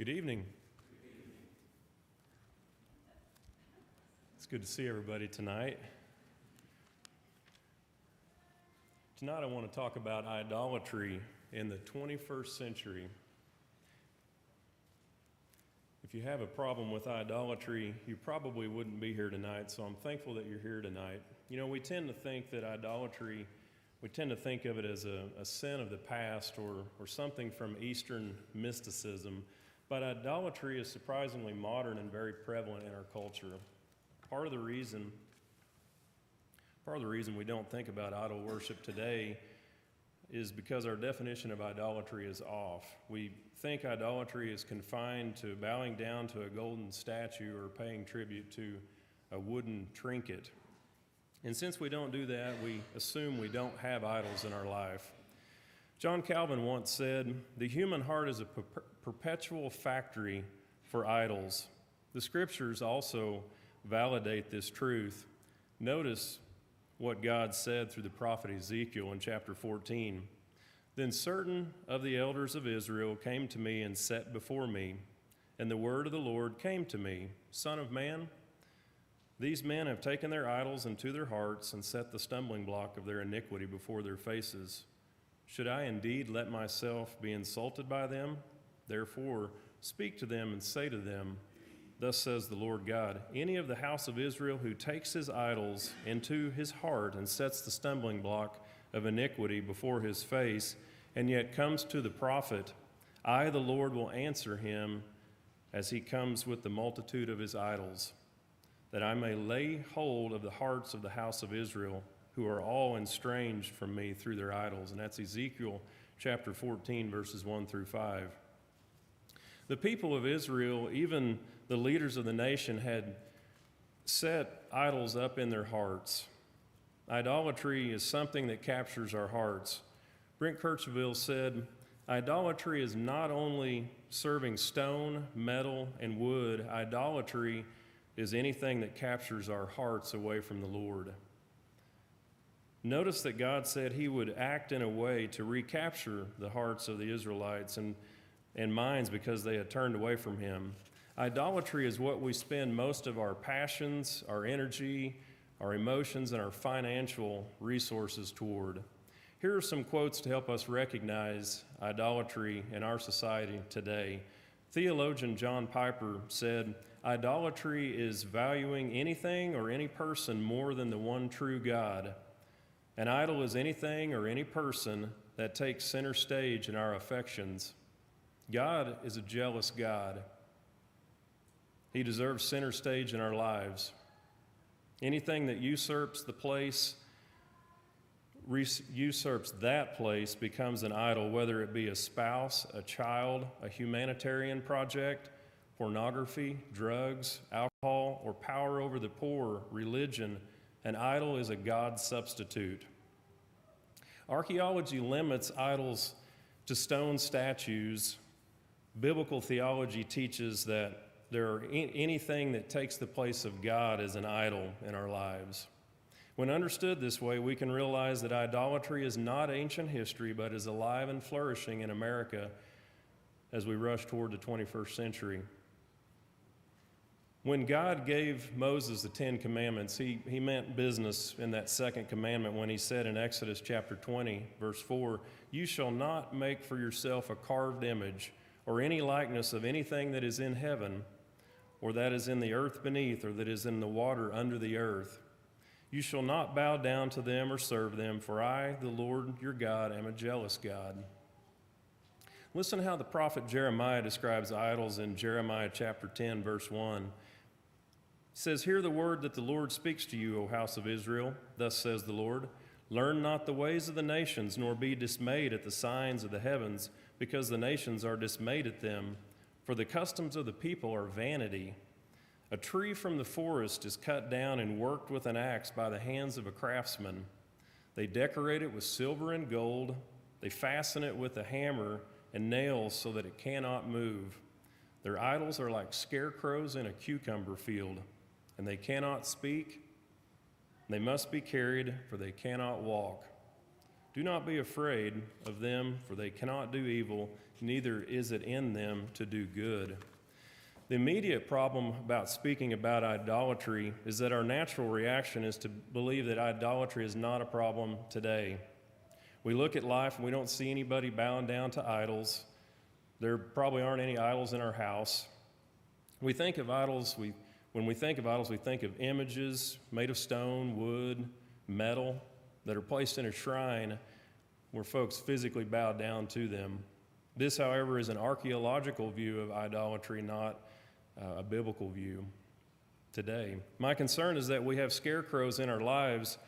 Good evening. It's good to see everybody tonight. Tonight I want to talk about idolatry in the 21st century. If you have a problem with idolatry, you probably wouldn't be here tonight, so I'm thankful that you're here tonight. You know, we tend to think that idolatry, we tend to think of it as a sin of the past or something from Eastern mysticism, but idolatry is surprisingly modern and very prevalent in our culture. Part of the reason we don't think about idol worship today is because our definition of idolatry is off. We think idolatry is confined to bowing down to a golden statue or paying tribute to a wooden trinket. And since we don't do that, we assume we don't have idols in our life. John Calvin once said, "The human heart is a perpetual factory for idols." The scriptures also validate this truth. Notice what God said through the prophet Ezekiel in chapter 14. "Then certain of the elders of Israel came to me and sat before me, and the word of the Lord came to me, Son of man, these men have taken their idols into their hearts and set the stumbling block of their iniquity before their faces. Should I indeed let myself be insulted by them? Therefore, speak to them and say to them, Thus says the Lord God, any of the house of Israel who takes his idols into his heart and sets the stumbling block of iniquity before his face, and yet comes to the prophet, I, the Lord, will answer him as he comes with the multitude of his idols, that I may lay hold of the hearts of the house of Israel, who are all estranged from me through their idols." And that's Ezekiel chapter 14, verses 1 through 5. The people of Israel, even the leaders of the nation, had set idols up in their hearts. Idolatry is something that captures our hearts. Brent Kirchville said, "Idolatry is not only serving stone, metal, and wood. Idolatry is anything that captures our hearts away from the Lord." Notice that God said he would act in a way to recapture the hearts of the Israelites and minds because they had turned away from him. Idolatry is what we spend most of our passions, our energy, our emotions, and our financial resources toward. Here are some quotes to help us recognize idolatry in our society today. Theologian John Piper said, "Idolatry is valuing anything or any person more than the one true God. An idol is anything or any person that takes center stage in our affections. God is a jealous God. He deserves center stage in our lives. Anything that usurps that place becomes an idol, whether it be a spouse, a child, a humanitarian project, pornography, drugs, alcohol, or power over the poor, religion. An idol is a God substitute." Archaeology limits idols to stone statues. Biblical theology teaches that anything that takes the place of God is an idol in our lives. When understood this way, we can realize that idolatry is not ancient history, but is alive and flourishing in America as we rush toward the 21st century. When God gave Moses the 10 Commandments, he meant business in that second commandment when he said in Exodus chapter 20, verse 4, "You shall not make for yourself a carved image or any likeness of anything that is in heaven or that is in the earth beneath or that is in the water under the earth. You shall not bow down to them or serve them, for I, the Lord your God, am a jealous God." Listen how the prophet Jeremiah describes idols in Jeremiah chapter 10, verse 1. It says, "Hear the word that the Lord speaks to you, O house of Israel. Thus says the Lord, learn not the ways of the nations, nor be dismayed at the signs of the heavens, because the nations are dismayed at them. For the customs of the people are vanity. A tree from the forest is cut down and worked with an axe by the hands of a craftsman. They decorate it with silver and gold. They fasten it with a hammer and nails so that it cannot move. Their idols are like scarecrows in a cucumber field, and they cannot speak. They must be carried, for they cannot walk. Do not be afraid of them, for they cannot do evil, neither is it in them to do good. The immediate problem about speaking about idolatry is that our natural reaction is to believe that idolatry is not a problem today. We look at life and we don't see anybody bowing down to idols. There probably aren't any idols in our house. We think of idols, when we think of idols, we think of images made of stone, wood, metal that are placed in a shrine where folks physically bow down to them. This, however, is an archaeological view of idolatry, not a biblical view today. My concern is that we have scarecrows in our lives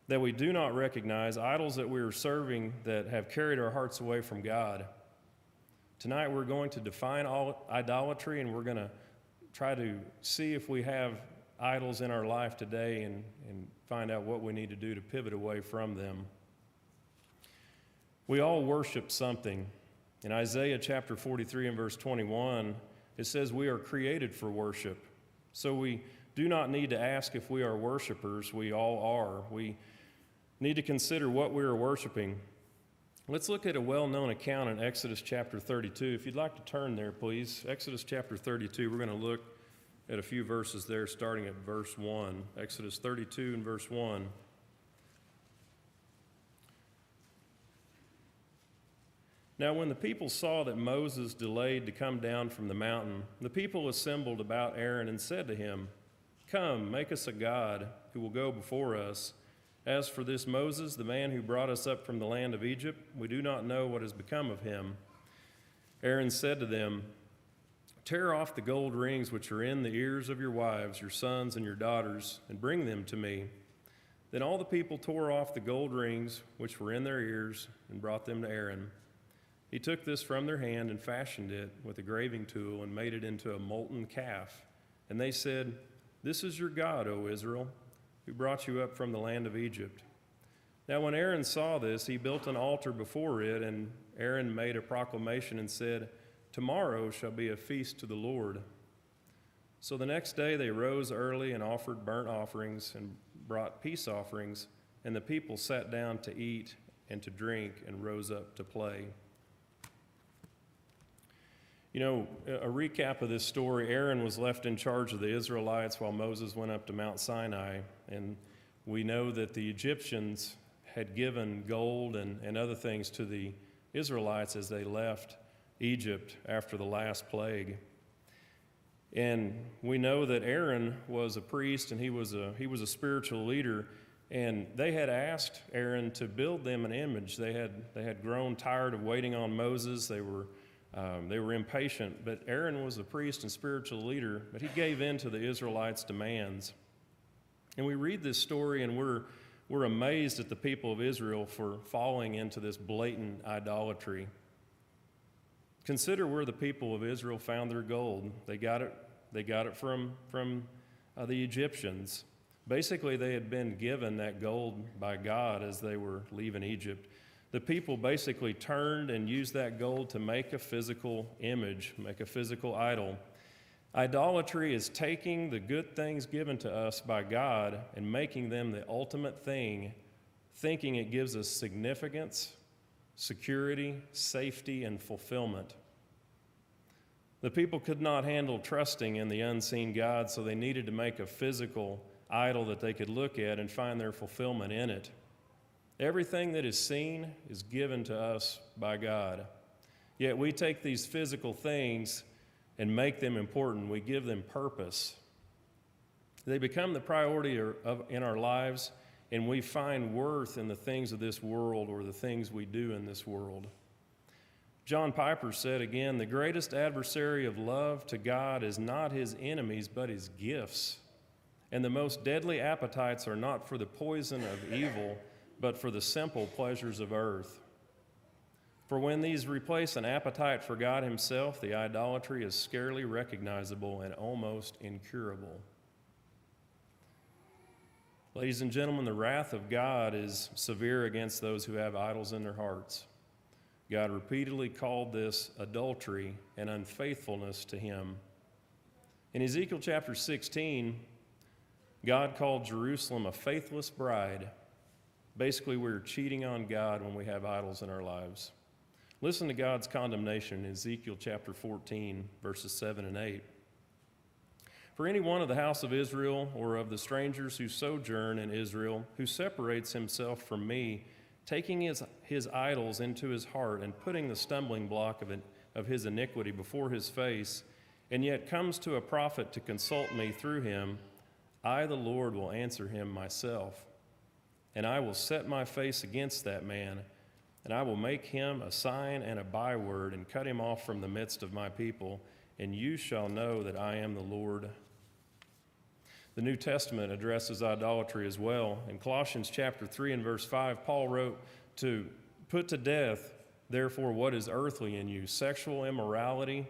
that we do not recognize, idols that we are serving that have carried our hearts away from God. Tonight we're going to define idolatry, and we're going to try to see if we have idols in our life today and find out what we need to do to pivot away from them. We all worship something. In Isaiah chapter 43 and verse 21, it says we are created for worship. So we do not need to ask if we are worshipers. We all are. We need to consider what we are worshiping. Let's look at a well-known account in Exodus chapter 32. If you'd like to turn there, please. Exodus chapter 32, we're going to look at a few verses there, starting at verse 1. Exodus 32 and verse 1. Now when the people saw that Moses delayed to come down from the mountain, the people assembled about Aaron and said to him, "Come, make us a god who will go before us. As for this Moses, the man who brought us up from the land of Egypt, we do not know what has become of him." Aaron said to them, "Tear off the gold rings which are in the ears of your wives, your sons, and your daughters, and bring them to me." Then all the people tore off the gold rings which were in their ears and brought them to Aaron. He took this from their hand and fashioned it with a graving tool and made it into a molten calf. And they said, "This is your God, O Israel, who brought you up from the land of Egypt." Now when Aaron saw this, he built an altar before it, and Aaron made a proclamation and said, "Tomorrow shall be a feast to the Lord." So the next day they rose early and offered burnt offerings and brought peace offerings, and the people sat down to eat and to drink and rose up to play. You know, a recap of this story, Aaron was left in charge of the Israelites while Moses went up to Mount Sinai. And we know that the Egyptians had given gold and other things to the Israelites as they left Egypt after the last plague. And we know that Aaron was a priest and he was a spiritual leader. And they had asked Aaron to build them an image. They had grown tired of waiting on Moses. They were impatient, but Aaron was a priest and spiritual leader, but he gave in to the Israelites' demands. And we read this story and we're amazed at the people of Israel for falling into this blatant idolatry. Consider where the people of Israel found their gold. They got it from the Egyptians. Basically, they had been given that gold by God as they were leaving Egypt. The people basically turned and used that gold to make a physical image, make a physical idol. Idolatry is taking the good things given to us by God and making them the ultimate thing, thinking it gives us significance, security, safety, and fulfillment. The people could not handle trusting in the unseen God, so they needed to make a physical idol that they could look at and find their fulfillment in it. Everything that is seen is given to us by God. Yet we take these physical things and make them important. We give them purpose. They become the priority in our lives, and we find worth in the things of this world or the things we do in this world. John Piper said again, "The greatest adversary of love to God is not his enemies, but his gifts. And the most deadly appetites are not for the poison of evil, but for the simple pleasures of earth. For when these replace an appetite for God himself, the idolatry is scarcely recognizable and almost incurable." Ladies and gentlemen, the wrath of God is severe against those who have idols in their hearts. God repeatedly called this adultery and unfaithfulness to him. In Ezekiel chapter 16, God called Jerusalem a faithless bride. Basically, we're cheating on God when we have idols in our lives. Listen to God's condemnation in Ezekiel chapter 14, verses 7 and 8. For any one of the house of Israel or of the strangers who sojourn in Israel, who separates himself from me, taking his idols into his heart and putting the stumbling block of his iniquity before his face, and yet comes to a prophet to consult me through him, I, the Lord, will answer him myself. And I will set my face against that man, and I will make him a sign and a byword, and cut him off from the midst of my people, and you shall know that I am the Lord. The New Testament addresses idolatry as well. In Colossians chapter 3 and verse 5, Paul wrote to put to death, therefore, what is earthly in you, sexual immorality,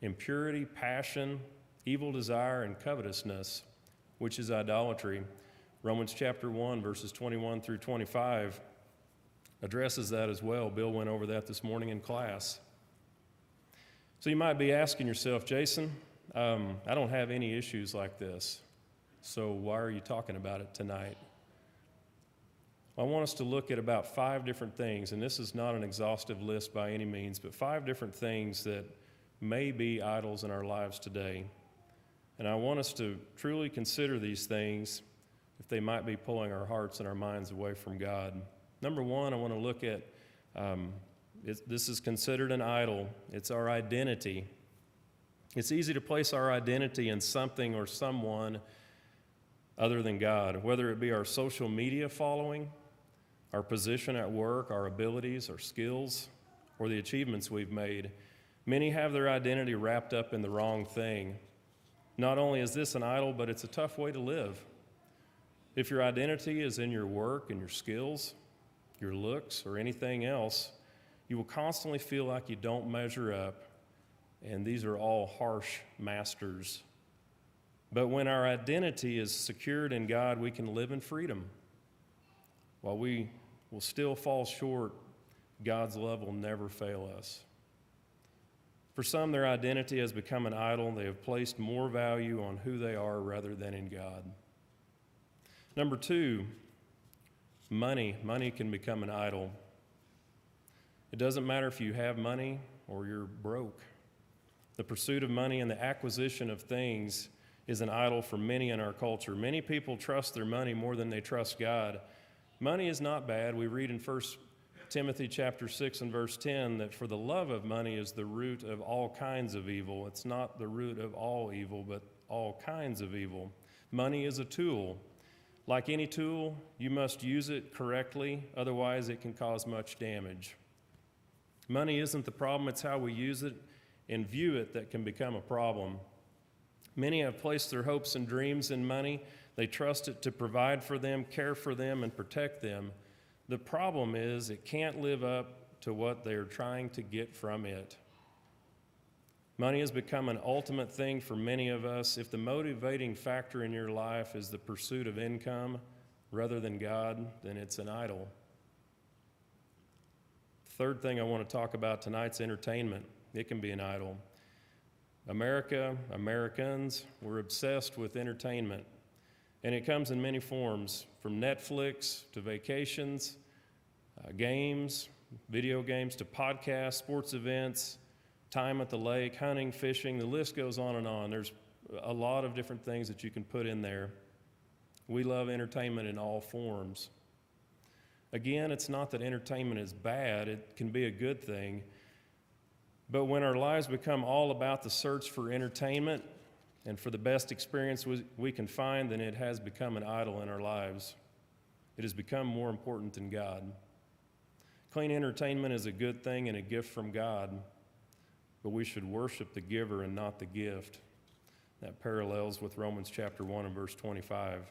impurity, passion, evil desire, and covetousness, which is idolatry. Romans chapter 1, verses 21 through 25 addresses that as well. Bill went over that this morning in class. So you might be asking yourself, Jason, I don't have any issues like this, so why are you talking about it tonight? I want us to look at about 5 different things, and this is not an exhaustive list by any means, but 5 different things that may be idols in our lives today. And I want us to truly consider these things if they might be pulling our hearts and our minds away from God. Number 1, I want to look at, this is considered an idol. It's our identity. It's easy to place our identity in something or someone other than God, whether it be our social media following, our position at work, our abilities, our skills, or the achievements we've made. Many have their identity wrapped up in the wrong thing. Not only is this an idol, but it's a tough way to live. If your identity is in your work and your skills, your looks, or anything else, you will constantly feel like you don't measure up, and these are all harsh masters. But when our identity is secured in God, we can live in freedom. While we will still fall short, God's love will never fail us. For some, their identity has become an idol. They have placed more value on who they are rather than in God. Number 2, money. Money can become an idol. It doesn't matter if you have money or you're broke. The pursuit of money and the acquisition of things is an idol for many in our culture. Many people trust their money more than they trust God. Money is not bad. We read in 1 Timothy chapter 6 and verse 10 that for the love of money is the root of all kinds of evil. It's not the root of all evil, but all kinds of evil. Money is a tool. Like any tool, you must use it correctly, otherwise it can cause much damage. Money isn't the problem, it's how we use it and view it that can become a problem. Many have placed their hopes and dreams in money. They trust it to provide for them, care for them, and protect them. The problem is it can't live up to what they are trying to get from it. Money has become an ultimate thing for many of us. If the motivating factor in your life is the pursuit of income rather than God, then it's an idol. Third thing I want to talk about tonight's entertainment. It can be an idol. Americans, we're obsessed with entertainment. And it comes in many forms, from Netflix to vacations, games, video games, to podcasts, sports events, time at the lake, hunting, fishing, the list goes on and on. There's a lot of different things that you can put in there. We love entertainment in all forms. Again, it's not that entertainment is bad, it can be a good thing. But when our lives become all about the search for entertainment and for the best experience we can find, then it has become an idol in our lives. It has become more important than God. Clean entertainment is a good thing and a gift from God, but we should worship the giver and not the gift. That parallels with Romans chapter 1 and verse 25.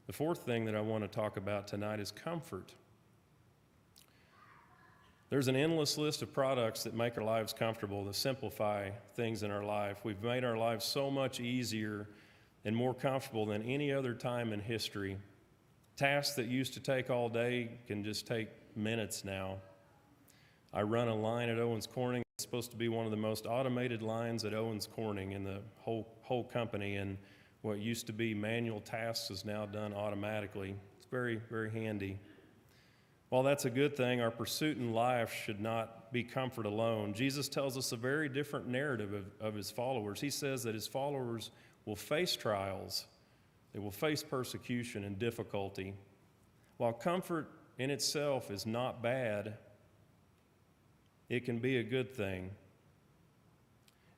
The fourth thing that I want to talk about tonight is comfort. There's an endless list of products that make our lives comfortable, that simplify things in our life. We've made our lives so much easier and more comfortable than any other time in history. Tasks that used to take all day can just take minutes now. I run a line at Owens Corning. It's supposed to be one of the most automated lines at Owens Corning in the whole company, and what used to be manual tasks is now done automatically. It's very, very handy. While that's a good thing, our pursuit in life should not be comfort alone. Jesus tells us a very different narrative of his followers. He says that his followers will face trials, they will face persecution and difficulty. While comfort in itself is not bad, it can be a good thing.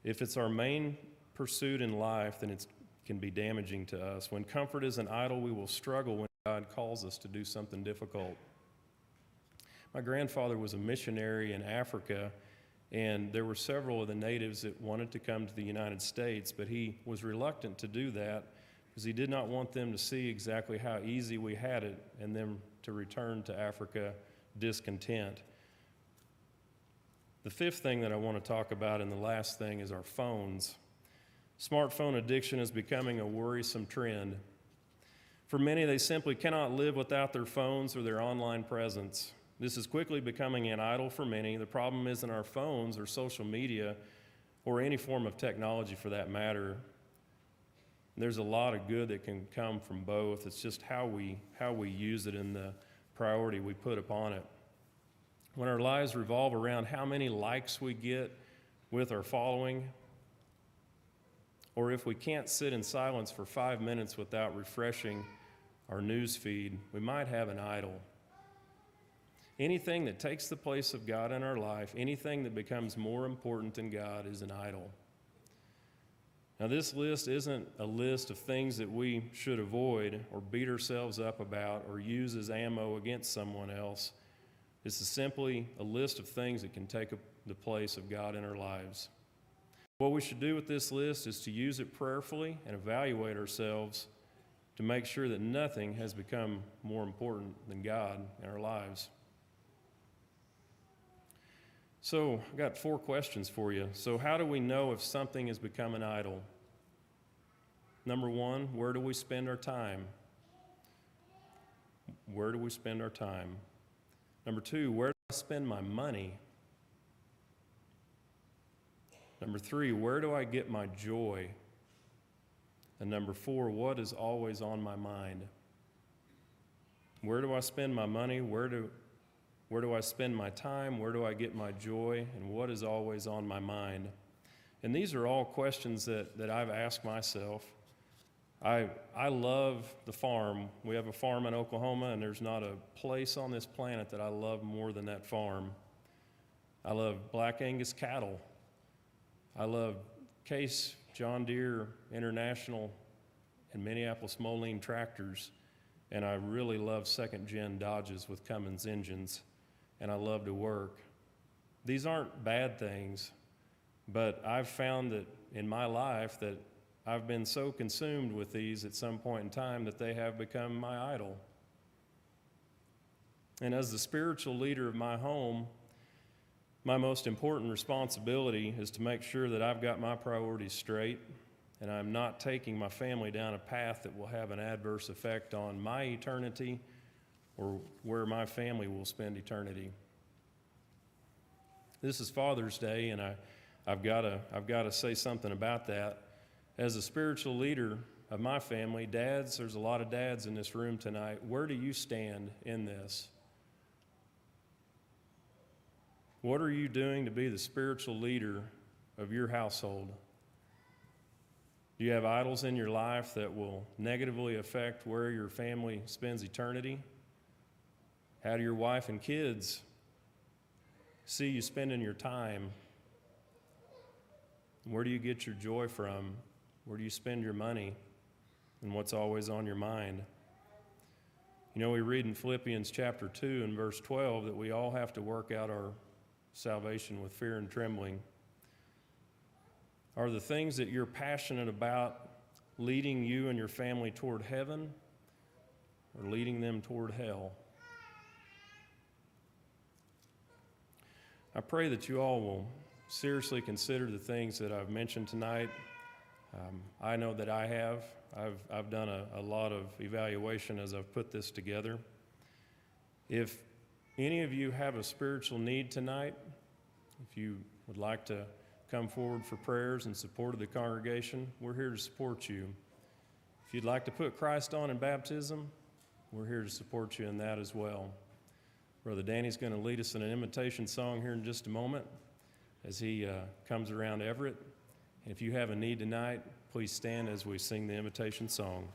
If it's our main pursuit in life, then it can be damaging to us. When comfort is an idol, we will struggle when God calls us to do something difficult. My grandfather was a missionary in Africa, and there were several of the natives that wanted to come to the United States, but he was reluctant to do that because he did not want them to see exactly how easy we had it and them to return to Africa discontent. The fifth thing that I want to talk about, and the last thing, is our phones. Smartphone addiction is becoming a worrisome trend. For many, they simply cannot live without their phones or their online presence. This is quickly becoming an idol for many. The problem isn't our phones or social media or any form of technology for that matter. There's a lot of good that can come from both. It's just how we use it and the priority we put upon it. When our lives revolve around how many likes we get with our following, or if we can't sit in silence for 5 minutes without refreshing our news feed, we might have an idol. Anything that takes the place of God in our life, anything that becomes more important than God, is an idol. Now, this list isn't a list of things that we should avoid or beat ourselves up about or use as ammo against someone else. This is simply a list of things that can take the place of God in our lives. What we should do with this list is to use it prayerfully and evaluate ourselves to make sure that nothing has become more important than God in our lives. So, I've got 4 questions for you. So, how do we know if something has become an idol? Number 1, where do we spend our time? Where do we spend our time? Number 2, where do I spend my money? Number 3, where do I get my joy? And number 4, what is always on my mind? Where do I spend my money? Where do I spend my time? Where do I get my joy? And what is always on my mind? And these are all questions that I've asked myself. I love the farm. We have a farm in Oklahoma, and there's not a place on this planet that I love more than that farm. I love Black Angus cattle. I love Case, John Deere, International, and Minneapolis Moline tractors. And I really love second-gen Dodges with Cummins engines. And I love to work. These aren't bad things, but I've found that in my life that I've been so consumed with these at some point in time that they have become my idol. And as the spiritual leader of my home, my most important responsibility is to make sure that I've got my priorities straight and I'm not taking my family down a path that will have an adverse effect on my eternity or where my family will spend eternity. This is Father's Day, and I've got to say something about that. As a spiritual leader of my family, dads, there's a lot of dads in this room tonight. Where do you stand in this? What are you doing to be the spiritual leader of your household? Do you have idols in your life that will negatively affect where your family spends eternity? How do your wife and kids see you spending your time? Where do you get your joy from? Where do you spend your money? And what's always on your mind? You know, we read in Philippians chapter 2 and verse 12 that we all have to work out our salvation with fear and trembling. Are the things that you're passionate about leading you and your family toward heaven or leading them toward hell? I pray that you all will seriously consider the things that I've mentioned tonight. I know that I have. I've done a lot of evaluation as I've put this together. If any of you have a spiritual need tonight, if you would like to come forward for prayers in support of the congregation, we're here to support you. If you'd like to put Christ on in baptism, we're here to support you in that as well. Brother Danny's going to lead us in an invitation song here in just a moment as he comes around Everett. If you have a need tonight, please stand as we sing the invitation song.